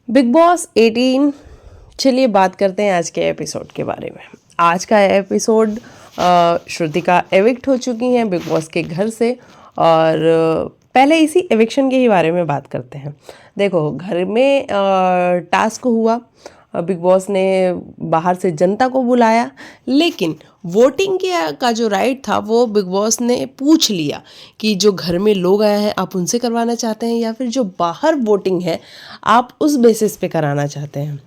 Big boss 18। चलिए बात करते हैं आज के एपिसोड के बारे में। आज का एपिसोड श्रुतिका एविक्ट हो चुकी हैं बिग बॉस के घर से। और पहले इसी एविक्शन के ही बारे में बात करते हैं। देखो, घर में टास्क हुआ, बिग बॉस ने बाहर से जनता को बुलाया, लेकिन वोटिंग के का जो राइट था वो बिग बॉस ने पूछ लिया कि जो घर में लोग आए हैं आप उनसे करवाना चाहते हैं या फिर जो बाहर वोटिंग है आप उस बेसिस पे कराना चाहते हैं।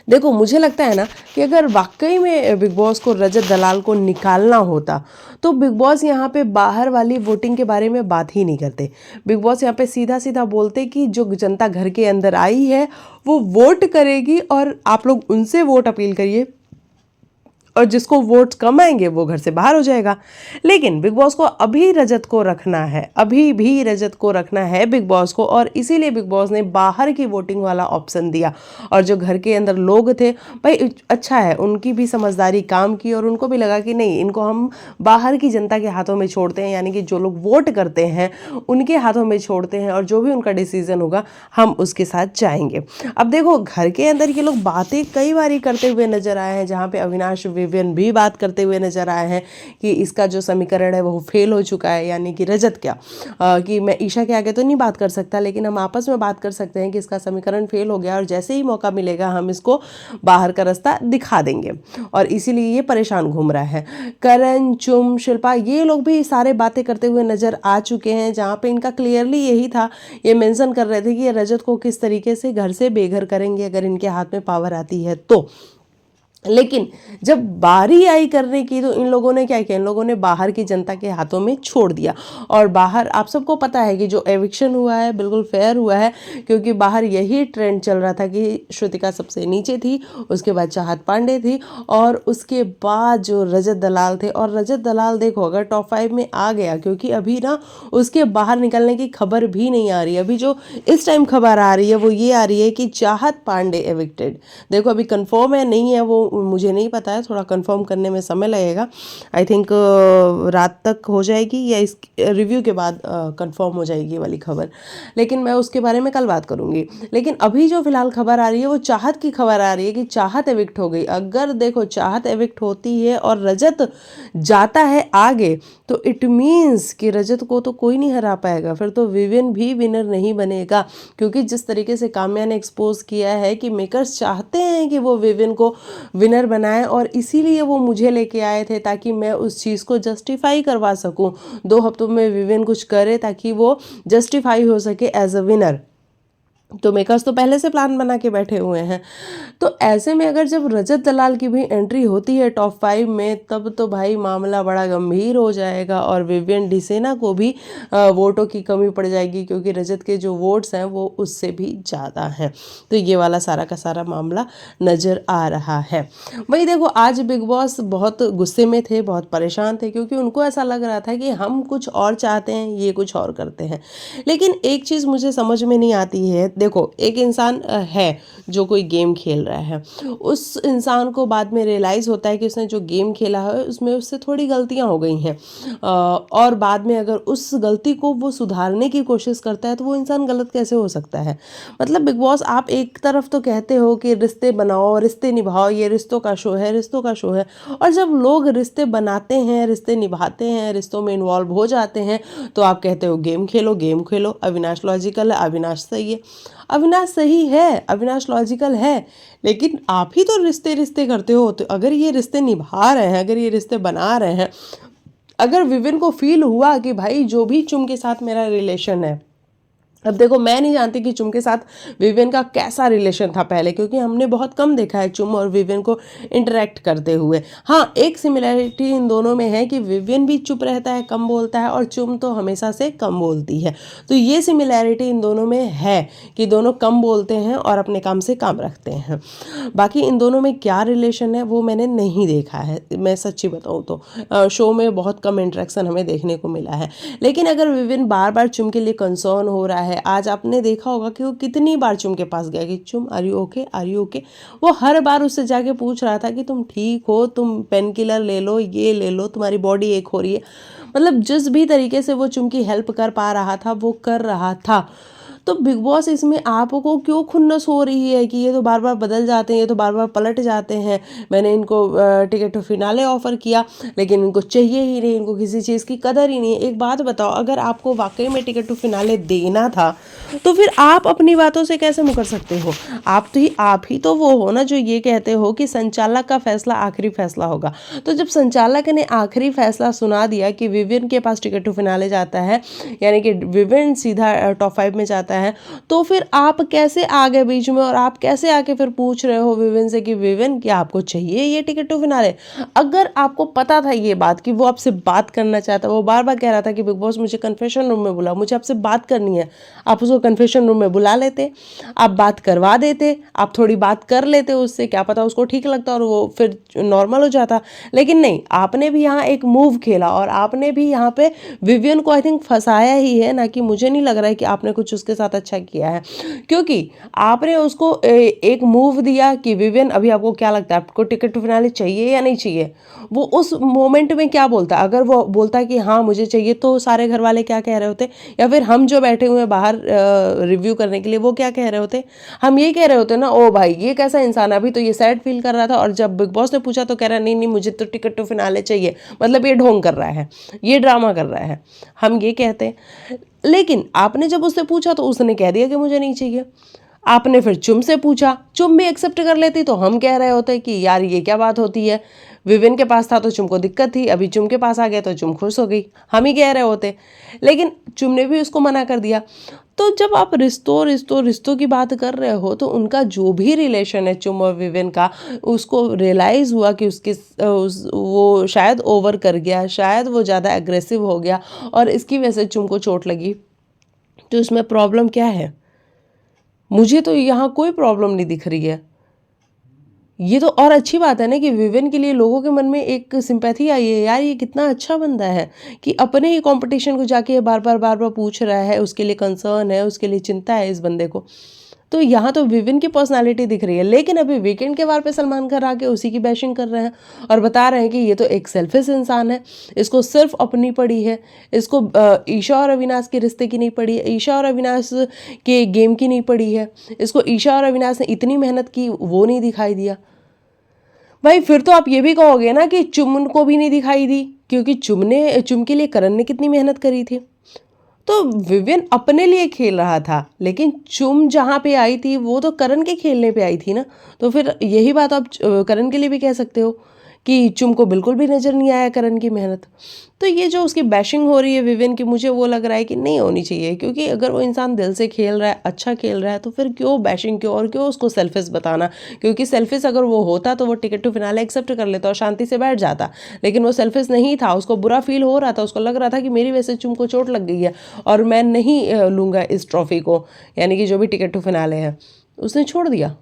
देखो, मुझे लगता है ना कि अगर वाकई में बिग बॉस को रजत दलाल को निकालना होता तो बिग बॉस यहाँ पे बाहर वाली वोटिंग के बारे में बात ही नहीं करते। बिग बॉस यहाँ पे सीधा सीधा बोलते कि जो जनता घर के अंदर आई है वो वोट करेगी और आप लोग उनसे वोट अपील करिए, और जिसको वोट्स कम आएंगे वो घर से बाहर हो जाएगा। लेकिन बिग बॉस को अभी रजत को रखना है, अभी भी रजत को रखना है बिग बॉस को, और इसीलिए बिग बॉस ने बाहर की वोटिंग वाला ऑप्शन दिया। और जो घर के अंदर लोग थे, भाई अच्छा है, उनकी भी समझदारी काम की और उनको भी लगा कि नहीं, इनको हम बाहर की जनता के हाथों में छोड़ते हैं, यानी कि जो लोग वोट करते हैं उनके हाथों में छोड़ते हैं और जो भी उनका डिसीजन होगा हम उसके साथ जाएंगे। अब देखो, घर के अंदर ये लोग बातें कई बार करते हुए नजर आए हैं, जहाँ पे अविनाश विवियन भी बात करते हुए नजर आए हैं कि इसका जो समीकरण है वो फेल हो चुका है, यानी कि रजत क्या कि मैं ईशा के आगे तो नहीं बात कर सकता, लेकिन हम आपस में बात कर सकते हैं कि इसका समीकरण फेल हो गया और जैसे ही मौका मिलेगा हम इसको बाहर का रास्ता दिखा देंगे, और इसीलिए ये परेशान घूम रहा है। करण, चुम, शिल्पा, ये लोग भी सारे बातें करते हुए नजर आ चुके हैं, जहाँ पे इनका क्लियरली यही था, ये मेंशन कर रहे थे कि ये रजत को किस तरीके से घर से बेघर करेंगे अगर इनके हाथ में पावर आती है तो। लेकिन जब बारी आई करने की तो इन लोगों ने क्या किया, इन लोगों ने बाहर की जनता के हाथों में छोड़ दिया। और बाहर आप सबको पता है कि जो एविक्शन हुआ है बिल्कुल फेयर हुआ है, क्योंकि बाहर यही ट्रेंड चल रहा था कि श्रुतिका सबसे नीचे थी, उसके बाद चाहत पांडे थी, और उसके बाद जो रजत दलाल थे। और रजत दलाल देखो अगर टॉप 5 में आ गया, क्योंकि अभी ना उसके बाहर निकलने की खबर भी नहीं आ रही। अभी जो इस टाइम खबर आ रही है वो ये आ रही है कि चाहत पांडे एविक्टेड। देखो अभी कंफर्म है नहीं है वो मुझे नहीं पता है, थोड़ा कंफर्म करने में समय लगेगा। आई थिंक रात तक हो जाएगी या इस रिव्यू के बाद कंफर्म हो जाएगी ये वाली खबर, लेकिन मैं उसके बारे में कल बात करूंगी। लेकिन अभी जो फिलहाल खबर आ रही है वो चाहत की खबर आ रही है कि चाहत एविक्ट हो गई। अगर देखो चाहत एविक्ट होती है और रजत जाता है आगे तो इट मीन्स कि रजत को तो कोई नहीं हरा पाएगा, फिर तो विवियन भी विनर नहीं बनेगा। क्योंकि जिस तरीके से काम्या ने एक्सपोज किया है कि मेकर्स चाहते हैं कि वो विवियन को विनर बनाए, और इसीलिए वो मुझे लेके आए थे ताकि मैं उस चीज़ को जस्टिफाई करवा सकूं। 2 हफ्तों में विवियन कुछ करे ताकि वो जस्टिफाई हो सके एज अ विनर। तो मेकर्स तो पहले से प्लान बना के बैठे हुए हैं। तो ऐसे में अगर जब रजत दलाल की भी एंट्री होती है टॉप 5 में, तब तो भाई मामला बड़ा गंभीर हो जाएगा और विवियन डिसेना को भी वोटों की कमी पड़ जाएगी, क्योंकि रजत के जो वोट्स हैं वो उससे भी ज़्यादा हैं। तो ये वाला सारा का सारा मामला नज़र आ रहा है। वही देखो, आज बिग बॉस बहुत गुस्से में थे, बहुत परेशान थे, क्योंकि उनको ऐसा लग रहा था कि हम कुछ और चाहते हैं, ये कुछ और करते हैं। लेकिन एक चीज़ मुझे समझ में नहीं आती है। देखो, एक इंसान है जो कोई गेम खेल रहा है, उस इंसान को बाद में रियलाइज़ होता है कि उसने जो गेम खेला है उसमें उससे थोड़ी गलतियां हो गई हैं, और बाद में अगर उस गलती को वो सुधारने की कोशिश करता है तो वो इंसान गलत कैसे हो सकता है। मतलब बिग बॉस, आप एक तरफ तो कहते हो कि रिश्ते बनाओ, रिश्ते निभाओ, ये रिश्तों का शो है, रिश्तों का शो है, और जब लोग रिश्ते बनाते हैं, रिश्ते निभाते हैं, रिश्तों में इन्वॉल्व हो जाते हैं तो आप कहते हो गेम खेलो, गेम खेलो। अविनाश लॉजिकल है, अविनाश सही है, अविनाश सही है, अविनाश लॉजिकल है, लेकिन आप ही तो रिश्ते रिश्ते करते हो। तो अगर ये रिश्ते निभा रहे हैं, अगर ये रिश्ते बना रहे हैं, अगर विविन को फील हुआ कि भाई जो भी चुम के साथ मेरा रिलेशन है, अब देखो मैं नहीं जानती कि चुम के साथ विवियन का कैसा रिलेशन था पहले, क्योंकि हमने बहुत कम देखा है चुम और विवियन को इंटरेक्ट करते हुए। हाँ, एक सिमिलरिटी इन दोनों में है कि विवियन भी चुप रहता है, कम बोलता है, और चुम तो हमेशा से कम बोलती है। तो ये सिमिलरिटी इन दोनों में है कि दोनों कम बोलते हैं और अपने काम से काम रखते हैं। बाकी इन दोनों में क्या रिलेशन है वो मैंने नहीं देखा है, मैं सच्ची बताऊँ तो शो में बहुत कम इंटरेक्शन हमें देखने को मिला है। लेकिन अगर विवियन बार बार चुम के लिए कंसर्न हो रहा है, आज आपने देखा होगा कि वो कितनी बार चुम के पास गया कि चुम are you okay, are you okay. वो हर बार उससे जाके पूछ रहा था कि तुम ठीक हो, तुम पेन किलर ले लो, ये ले लो, तुम्हारी बॉडी एक हो रही है। मतलब जिस भी तरीके से वो चुम की हेल्प कर पा रहा था वो कर रहा था। तो बिग बॉस इसमें आपको क्यों खुन्नस हो रही है कि ये तो बार बार बदल जाते हैं, ये तो बार बार पलट जाते हैं, मैंने इनको टिकट टू फिनाले ऑफर किया लेकिन इनको चाहिए ही नहीं, इनको किसी चीज़ की कदर ही नहीं है। एक बात बताओ, अगर आपको वाकई में टिकट टू फिनाले देना था तो फिर आप अपनी बातों से कैसे मुकर सकते हो? आप ही तो वो हो ना जो ये कहते हो कि संचालक का फैसला आखिरी फैसला होगा। तो जब संचालक ने आखिरी फैसला सुना दिया कि विविन के पास टिकट टू फिनाले जाता है, यानी कि विविन सीधा टॉप 5 में जाता है, तो फिर आप कैसे आ गए बीच में और आप कैसे आके फिर पूछ रहे हो विविन से कि विविन क्या आपको चाहिए ये टिकट टू फिनाले? अगर आपको पता था ये बात कि वो आपसे बात करना चाहता, वो बार बार कह रहा था कि बिग बॉस मुझे कन्फेशन रूम में बुलाओ, मुझे आपसे बात करनी है, आप उसको कन्फेशन रूम में बुला लेते, आप बात करवा देते, आप थोड़ी बात कर लेते उससे, क्या पता उसको ठीक लगता और वो फिर नॉर्मल हो जाता। लेकिन नहीं, आपने भी यहाँ एक मूव खेला और आपने भी यहाँ पे विवियन को आई थिंक फंसाया ही है ना, कि मुझे नहीं लग रहा है कि आपने कुछ उसके साथ अच्छा किया है, क्योंकि आपने उसको एक मूव दिया कि विवियन अभी आपको क्या लगता है, आपको टिकट टू फिनाले चाहिए या नहीं चाहिए? वो उस मोमेंट में क्या बोलता? अगर वो बोलता कि हाँ मुझे चाहिए, तो सारे घर वाले क्या कह रहे होते, या फिर हम जो बैठे हुए हैं बाहर रिव्यू करने के लिए वो क्या कह रहे होते? हम ये कह रहे होते ना, ओ भाई ये कैसा इंसान है, अभी तो ये सैड फील कर रहा था और जब बिग बॉस ने पूछा तो कह रहा नहीं नहीं मुझे तो टिकट टू फिनाले चाहिए, मतलब ये ढोंग कर रहा है, ये ड्रामा कर रहा है, हम ये कहते हैं। लेकिन आपने जब उससे पूछा तो उसने कह दिया कि मुझे नहीं चाहिए। आपने फिर चुम से पूछा, चुम भी एक्सेप्ट कर लेती तो हम कह रहे होते कि यार ये क्या बात होती है, विविन के पास था तो चुम को दिक्कत थी, अभी चुम के पास आ गया तो चुम खुश हो गई, हम ही कह रहे होते। लेकिन चुम ने भी उसको मना कर दिया। तो जब आप रिश्तों की बात कर रहे हो तो उनका जो भी रिलेशन है चुम और विविन का, उसको रियलाइज़ हुआ कि वो शायद ओवर कर गया, शायद वो ज़्यादा एग्रेसिव हो गया और इसकी वजह से चुम को चोट लगी। तो इसमें प्रॉब्लम क्या है? मुझे तो यहाँ कोई प्रॉब्लम नहीं दिख रही है। ये तो और अच्छी बात है ना कि विविन के लिए लोगों के मन में एक सिंपैथी आई है, यार ये कितना अच्छा बंदा है कि अपने ही कंपटीशन को जाके बार बार पूछ रहा है, उसके लिए कंसर्न है, उसके लिए चिंता है इस बंदे को। तो यहाँ तो विविन की पर्सनालिटी दिख रही है। लेकिन अभी वीकेंड के वार पे सलमान खान आके उसी की बैशिंग कर रहे हैं और बता रहे हैं कि ये तो एक सेल्फिश इंसान है, इसको सिर्फ अपनी पड़ी है, इसको ईशा और अविनाश के रिश्ते की नहीं पड़ी है, ईशा और अविनाश के गेम की नहीं पड़ी है, इसको ईशा और अविनाश ने इतनी मेहनत की वो नहीं दिखाई दिया। भाई फिर तो आप ये भी कहोगे ना कि चुम को भी नहीं दिखाई दी, क्योंकि चुम के लिए करण ने कितनी मेहनत करी थी। तो विवियन अपने लिए खेल रहा था, लेकिन चुम जहाँ पे आई थी वो तो करण के खेलने पे आई थी ना। तो फिर यही बात आप करण के लिए भी कह सकते हो कि चुम को बिल्कुल भी नज़र नहीं आया करण की मेहनत। तो ये जो उसकी बैशिंग हो रही है विवियन की, मुझे वो लग रहा है कि नहीं होनी चाहिए, क्योंकि अगर वो इंसान दिल से खेल रहा है, अच्छा खेल रहा है, तो फिर क्यों बैशिंग, क्यों और क्यों उसको सेल्फिश बताना? क्योंकि सेल्फिश अगर वो होता तो वो टिकट टू फिनाले एक्सेप्ट कर लेता और शांति से बैठ जाता। लेकिन वो सेल्फिश नहीं था, उसको बुरा फील हो रहा था, उसको लग रहा था कि मेरी वजह से चुम को चोट लग गई है और मैं नहीं लूँगा इस ट्रॉफी को, यानी कि जो भी टिकट टू फिनाले है। उसने छोड़ दिया,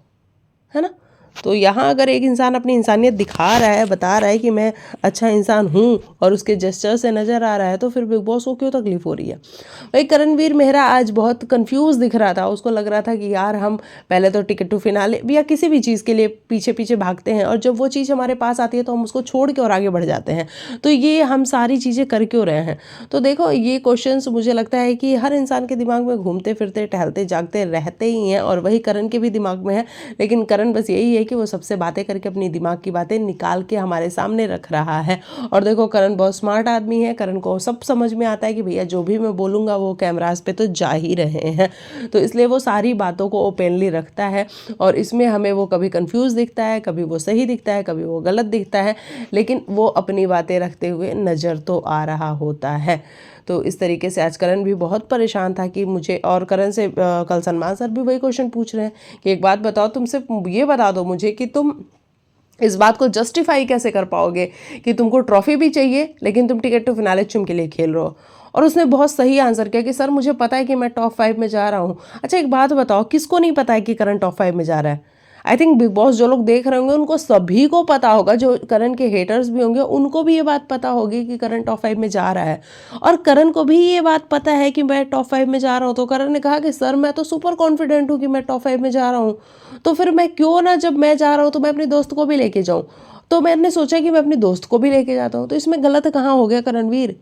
है ना। तो यहाँ अगर एक इंसान अपनी इंसानियत दिखा रहा है, बता रहा है कि मैं अच्छा इंसान हूँ और उसके जेस्चर से नज़र आ रहा है, तो फिर बिग बॉस को क्यों तकलीफ हो रही है? भाई करणवीर मेहरा आज बहुत कंफ्यूज दिख रहा था, उसको लग रहा था कि यार हम पहले तो टिकट टू फिनाले या किसी भी चीज़ के लिए पीछे पीछे भागते हैं और जब वो चीज़ हमारे पास आती है तो हम उसको छोड़ के और आगे बढ़ जाते हैं। तो ये हम सारी चीज़ें कर क्यों रहे हैं? तो देखो ये क्वेश्चंस मुझे लगता है कि हर इंसान के दिमाग में घूमते फिरते टहलते जागते रहते ही हैं और वही करण के भी दिमाग में है। लेकिन करण बस यही है कि वो सबसे बातें करके अपनी दिमाग की बातें निकाल के हमारे सामने रख रहा है। और देखो करण बहुत स्मार्ट आदमी है, करण को सब समझ में आता है कि भैया जो भी मैं बोलूँगा वो कैमरास पे तो जा ही रहे हैं, तो इसलिए वो सारी बातों को ओपनली रखता है। और इसमें हमें वो कभी कंफ्यूज दिखता है, कभी वो सही दिखता है, कभी वो गलत दिखता है, लेकिन वो अपनी बातें रखते हुए नज़र तो आ रहा होता है। तो इस तरीके से आज करण भी बहुत परेशान था कि मुझे, और करण से कल सलमान सर भी वही क्वेश्चन पूछ रहे हैं कि एक बात बताओ, तुमसे ये बता दो मुझे कि तुम इस बात को जस्टिफाई कैसे कर पाओगे कि तुमको ट्रॉफी भी चाहिए लेकिन तुम टिकट टू फिनाले चुम के लिए खेल रहे हो? और उसने बहुत सही आंसर किया कि सर मुझे पता है कि मैं टॉप 5 में जा रहा हूँ। अच्छा एक बात बताओ, किसको नहीं पता है कि करण टॉप 5 में जा रहा है? आई थिंक बिग बॉस जो लोग देख रहे होंगे उनको सभी को पता होगा, जो करण के हेटर्स भी होंगे उनको भी ये बात पता होगी कि करण टॉप 5 में जा रहा है। और करण को भी ये बात पता है कि मैं टॉप 5 में जा रहा हूँ। तो करण ने कहा कि सर मैं तो सुपर कॉन्फिडेंट हूँ कि मैं टॉप 5 में जा रहा हूँ, तो फिर मैं क्यों ना, जब मैं जा रहा हूँ तो मैं अपने दोस्त को भी लेके जाऊँ। तो मैंने सोचा कि मैं अपने दोस्त को भी लेके जाता हूँ। तो इसमें गलत कहाँ हो गया करणवीर?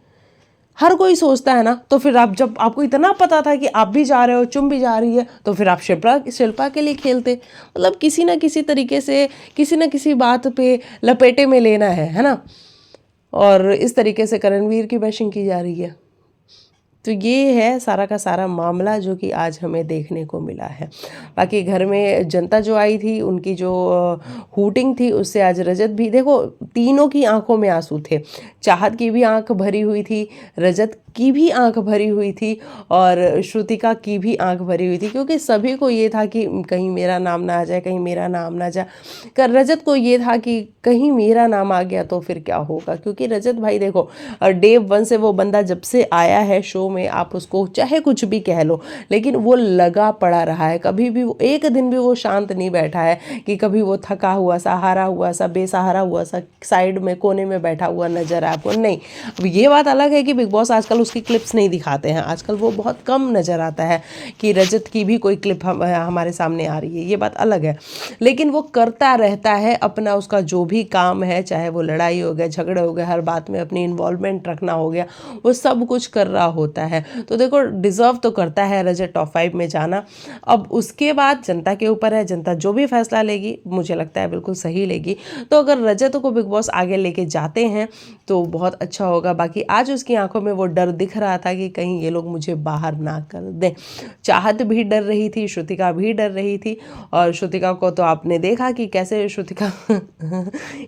हर कोई सोचता है ना। तो फिर आप, जब आपको इतना पता था कि आप भी जा रहे हो, चुम भी जा रही है, तो फिर आप शिल्पा के लिए खेलते। मतलब किसी ना किसी तरीके से, किसी ना किसी बात पे लपेटे में लेना है ना। और इस तरीके से करणवीर की बैशिंग की जा रही है। तो ये है सारा का सारा मामला जो कि आज हमें देखने को मिला है। बाकी घर में जनता जो आई थी, उनकी जो हूटिंग थी, उससे आज रजत भी, देखो तीनों की आंखों में आंसू थे। चाहत की भी आंख भरी हुई थी, रजत की भी आंख भरी हुई थी, और श्रुतिका की भी आंख भरी हुई थी, क्योंकि सभी को ये था कि कहीं मेरा नाम ना आ जाए, कहीं मेरा नाम ना जाए। कर रजत को ये था कि कहीं मेरा नाम आ गया तो फिर क्या होगा। क्योंकि रजत भाई देखो, डे वन से वो बंदा जब से आया है शो में, आप उसको चाहे कुछ भी कह लो, लेकिन वो लगा पड़ा रहा है। कभी भी वो एक दिन भी वो शांत नहीं बैठा है कि कभी वो थका हुआ सा, हारा हुआ सा, बेसहारा हुआ सा साइड में कोने में बैठा हुआ नजर आए आपको, नहीं। अब ये बात अलग है कि बिग बॉस आजकल उसकी क्लिप्स नहीं दिखाते हैं, आजकल वो बहुत कम नजर आता है कि रजत की भी कोई क्लिप हमारे सामने आ रही है, ये बात अलग है। लेकिन वो करता रहता है अपना, उसका जो भी काम है, चाहे वो लड़ाई हो गया, झगड़े हो गए, हर बात में अपनी इन्वॉल्वमेंट रखना हो गया, वो सब कुछ कर रहा होता है। तो देखो, डिजर्व तो करता है रजत टॉप 5 में जाना। अब उसके बाद जनता के ऊपर है, जनता जो भी फैसला लेगी मुझे लगता है बिल्कुल सही लेगी। तो अगर रजत को बिग बॉस आगे लेके जाते हैं तो बहुत अच्छा होगा। बाकी आज उसकी आंखों में वो डर दिख रहा था कि कहीं ये लोग मुझे बाहर ना कर दें। चाहत भी डर रही थी, श्रुतिका भी डर रही थी। और श्रुतिका को तो आपने देखा कि कैसे श्रुतिका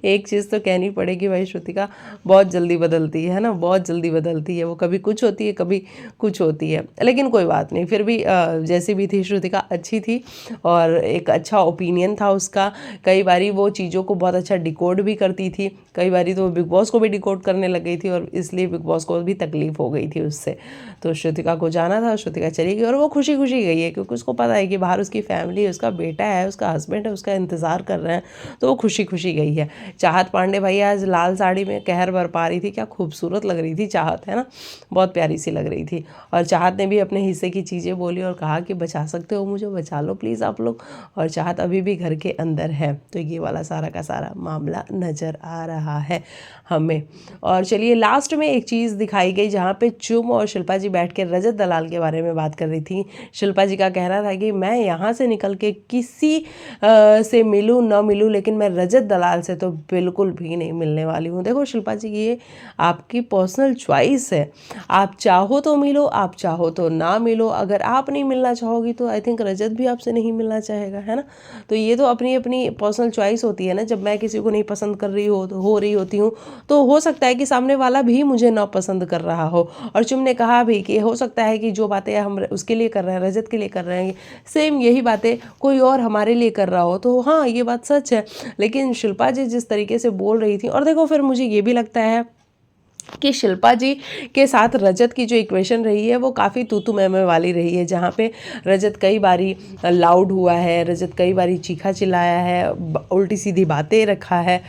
एक चीज़ तो कहनी पड़ेगी भाई, श्रुतिका बहुत जल्दी बदलती है ना, बहुत जल्दी बदलती है। वो कभी कुछ होती है, कभी कुछ होती है, लेकिन कोई बात नहीं, फिर भी जैसी भी थी श्रुतिका अच्छी थी, और एक अच्छा ओपिनियन था उसका। कई बारी वो चीज़ों को बहुत अच्छा डिकोड भी करती थी, कई बारी तो वो बिग बॉस को भी डिकोड करने लग गई थी, और इसलिए बिग बॉस को भी तकलीफ हो गई थी उससे। तो श्रुतिका को जाना था, श्रुतिका चली गई, और वो खुशी खुशी गई है, क्योंकि उसको पता है कि बाहर उसकी फैमिली, उसका बेटा है, उसका हस्बैंड है, उसका इंतज़ार कर रहे हैं, तो वो खुशी खुशी गई है। चाहत पांडे भाई आज लाल साड़ी में कहर बरपा रही थी, क्या खूबसूरत लग रही थी चाहत, है ना, बहुत प्यारी सी लग रही थी। और चाहत ने भी अपने हिस्से की चीज़ें बोली और कहा कि बचा सकते हो मुझे, बचा लो प्लीज़ आप लोग। और चाहत अभी भी घर के अंदर है। तो ये वाला सारा का सारा मामला नज़र आ रहा है हमें। और चलिए, लास्ट में एक चीज़ दिखाई गई जहाँ पे चुम और शिल्पा जी बैठ के रजत दलाल के बारे में बात कर रही थी। शिल्पा जी का कहना था कि मैं यहाँ से निकल के किसी से मिलूँ ना मिलूँ, लेकिन मैं रजत दलाल से तो बिल्कुल भी नहीं मिलने वाली हूँ। देखो शिल्पा जी, ये आपकी पर्सनल चॉइस है, आप चाहो तो मिलो, आप चाहो तो ना मिलो। अगर आप नहीं मिलना चाहोगी तो आई थिंक रजत भी आपसे नहीं मिलना चाहेगा, है ना। तो ये तो अपनी अपनी पर्सनल चॉइस होती है ना। जब मैं किसी को नहीं पसंद कर रही हो रही होती हूँ, तो हो सकता है कि सामने वाला भी मुझे ना पसंद कर रहा हो। और चुम ने कहा भी कि हो सकता है कि जो बातें हम उसके लिए कर रहे हैं, रजत के लिए कर रहे हैं, सेम यही बातें कोई और हमारे लिए कर रहा हो। तो हाँ, ये बात सच है। लेकिन शिल्पा जी जिस तरीके से बोल रही थी, और देखो फिर मुझे ये भी लगता है कि शिल्पा जी के साथ रजत की जो इक्वेशन रही है वो काफ़ी तू मैं वाली रही है, जहाँ पे रजत कई बारी लाउड हुआ है, रजत कई बारी चीखा चिल्लाया है, उल्टी सीधी बातें रखा है।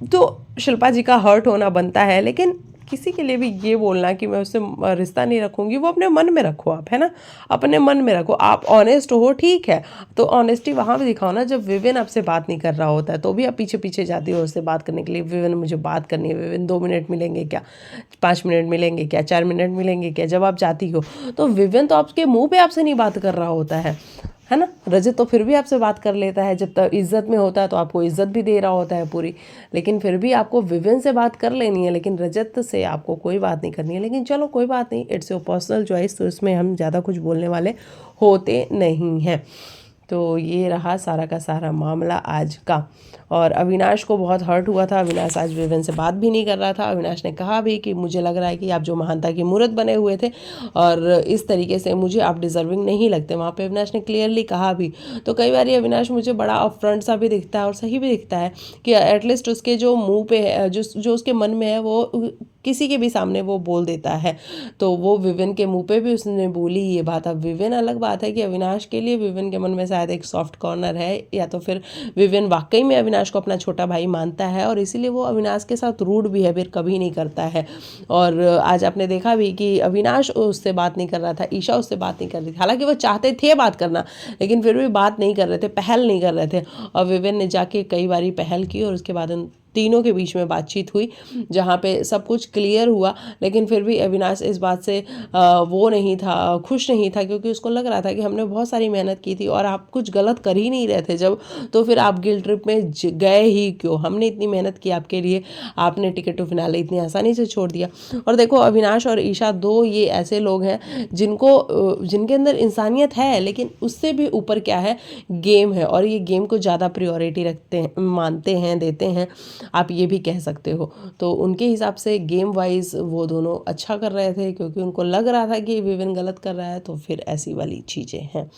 तो शिल्पा जी का हर्ट होना बनता है। लेकिन किसी के लिए भी ये बोलना कि मैं उससे रिश्ता नहीं रखूँगी, वो अपने मन में रखो आप, है ना, अपने मन में रखो। आप ऑनेस्ट हो, ठीक है, तो ऑनेस्टी वहाँ भी दिखाओ ना। जब विवेन आपसे बात नहीं कर रहा होता है तो भी आप पीछे पीछे जाती हो उससे बात करने के लिए। विवेन मुझे बात करनी है, विवेन 2 मिनट मिलेंगे क्या, 5 मिनट मिलेंगे क्या, 4 मिनट मिलेंगे क्या, जब आप जाती हो। तो विवेन तो आपके मुँह पे आपसे नहीं बात कर रहा होता है ना। रजत तो फिर भी आपसे बात कर लेता है, जब तक इज्जत में होता है तो आपको इज्जत भी दे रहा होता है पूरी। लेकिन फिर भी आपको विवेन से बात कर लेनी है, लेकिन रजत से आपको कोई बात नहीं करनी है। लेकिन चलो कोई बात नहीं, इट्स योर पर्सनल चॉइस, तो इसमें हम ज़्यादा कुछ बोलने वाले होते नहीं हैं। तो ये रहा सारा का सारा मामला आज का। और अविनाश को बहुत हर्ट हुआ था। अविनाश आज विवेन से बात भी नहीं कर रहा था। अविनाश ने कहा भी कि मुझे लग रहा है कि आप जो महानता की मूर्त बने हुए थे और इस तरीके से मुझे आप डिजर्विंग नहीं लगते, वहाँ पे अविनाश ने क्लियरली कहा भी। तो कई बार अविनाश मुझे बड़ा अपफ्रंट सा भी दिखता है और सही भी दिखता है कि एटलीस्ट उसके जो मुंह पे है, जो उसके मन में है, वो किसी के भी सामने वो बोल देता है। तो वो विवेन के मुंह पे भी उसने बोली ये बात। अब विवेन, अलग बात है कि अविनाश के लिए विवेन के मन में शायद एक सॉफ्ट कॉर्नर है, या तो फिर विवेन वाकई में अविनाश को अपना छोटा भाई मानता है और इसीलिए वो अविनाश के साथ रूड बिहेवियर कभी नहीं करता है। और आज आपने देखा भी कि अविनाश उससे बात नहीं कर रहा था, ईशा उससे बात नहीं कर रही थी। हालांकि वो चाहते थे बात करना, लेकिन फिर भी बात नहीं कर रहे थे, पहल नहीं कर रहे थे। और विवेन ने जाके कई बारी पहल की और उसके बाद तीनों के बीच में बातचीत हुई जहाँ पे सब कुछ क्लियर हुआ, लेकिन फिर भी अविनाश इस बात से वो नहीं था, खुश नहीं था, क्योंकि उसको लग रहा था कि हमने बहुत सारी मेहनत की थी और आप कुछ गलत कर ही नहीं रहे थे जब, तो फिर आप गिल्ट ट्रिप में गए ही क्यों? हमने इतनी मेहनत की आपके लिए, आपने टिकट टू फिनाले इतनी आसानी से छोड़ दिया। और देखो अविनाश और ईशा दो ये ऐसे लोग हैं जिनके अंदर इंसानियत है, लेकिन उससे भी ऊपर क्या है, गेम है, और ये गेम को ज़्यादा प्रायोरिटी रखते हैं, मानते हैं, देते हैं, आप ये भी कह सकते हो। तो उनके हिसाब से गेम वाइज वो दोनों अच्छा कर रहे थे, क्योंकि उनको लग रहा था कि विविन गलत कर रहा है, तो फिर ऐसी वाली चीज़ें हैं।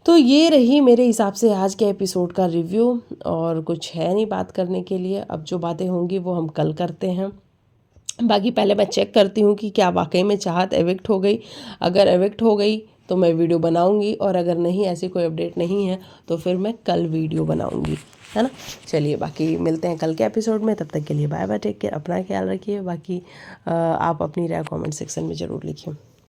तो ये रही मेरे हिसाब से आज के एपिसोड का रिव्यू, और कुछ है नहीं बात करने के लिए। अब जो बातें होंगी वो हम कल करते हैं। बाकी पहले मैं चेक करती हूँ कि क्या वाकई में चाहत एविक्ट हो गई। अगर एविक्ट हो गई तो मैं वीडियो बनाऊंगी, और अगर नहीं, ऐसी कोई अपडेट नहीं है, तो फिर मैं कल वीडियो बनाऊंगी, है ना। चलिए, बाकी मिलते हैं कल के एपिसोड में। तब तक के लिए बाय बाय, टेक केयर, अपना ख्याल रखिए। बाकी आप अपनी राय कमेंट सेक्शन में ज़रूर लिखिए।